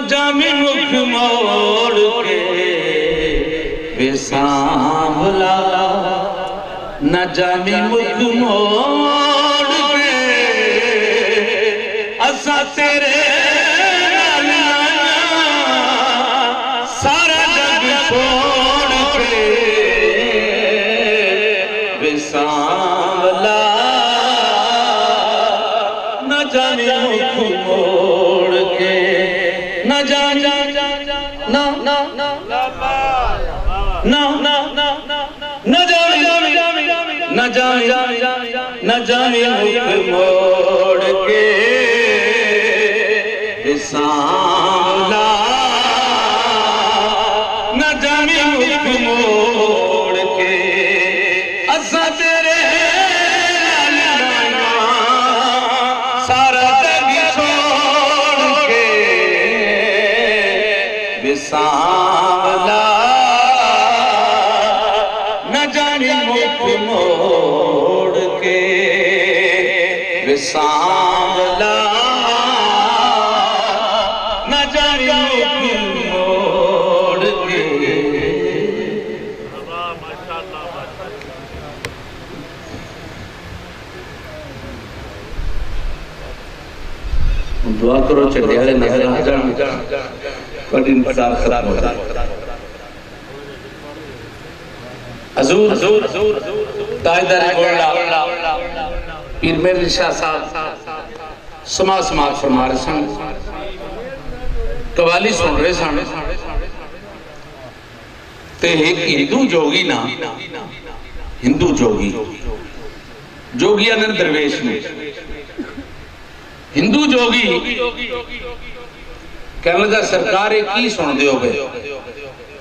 جامی مکھ موڑ کے بے سانبھلا نہ جامی مکھ موڑ کے اسا تیرے سارا جگ چھوڑ کے بے سانبھلا نہ جامی مکھ موڑ کے نہ جامی نہ جامی مکھ موڑ کے سانبھلا نہ جامی مکھ موڑ کے اسا تیرے سارا جگ چھوڑ کے بے سانبھلا نہ جامی مکھ موڑ کے بے سانبھلا نہ جامی مکھ موڑ کے دعا کرو چڑھیالے نظر آ جان پر انتظار ختم ہو جائے حضور تاجدار گولڈا پیر مہر شاہ صاحب سماعت فرما رہے سن قوالی سن رہے سن تے ایک ہندو جوگی نا ہندو جوگی اندر درویش میں ہندو جوگی کہنے لگا سرکار کی سن دیو گے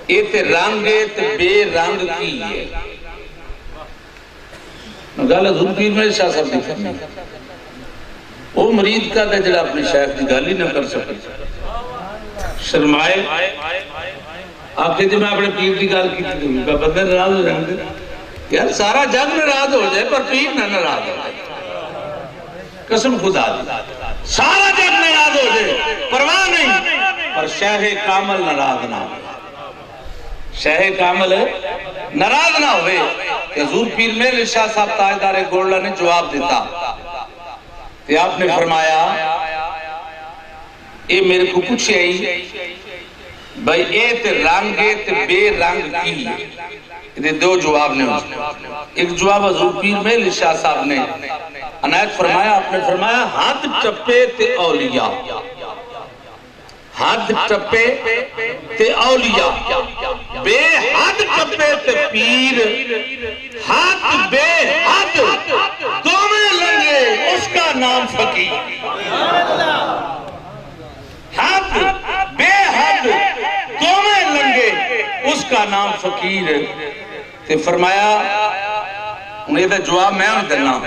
اے تے رنگ تے بے رنگ کی ہے گالہ حضور پیر مہر شاہ صاحب دیکھا وہ مرید کا تھا جڑا اپنے شیخ دی گالی نہ کر سکے شرمائے آخر جی میں اپنے پیر دی گال کی تھی بندے ناراض ہو جائیں گے یار سارا جگ ناراض ہو جائے پر پیر نہ ناراض ہو جائے قسم خدا دی سارا جگ ناراض ہو جائے پرواہ نہیں پر شیخ کامل ناراض نہ ہو شیخ کامل ناراض نہ ہوئے کہ حضور پیر مہر شاہ صاحب تاجدار گولڈا نے جواب دیتا کہ آپ نے فرمایا اے میرے کو پوچھے آئی بھائی اے تے رنگ تے بے رنگ کی یہ دو جواب نے ایک جواب حضور پیر مہر شاہ صاحب نے عنایت فرمایا آپ نے فرمایا ہاتھ ٹپے تے اولیاء ہاتھ ٹپے تے اولیاء بے حد ٹپے تے پیر ہاتھ بے حد دومیں لنگے اس کا نام فقیر ہاتھ بے حد دومیں لنگے اس کا نام فقیر تے فرمایا انہیں دا جواب میں دینا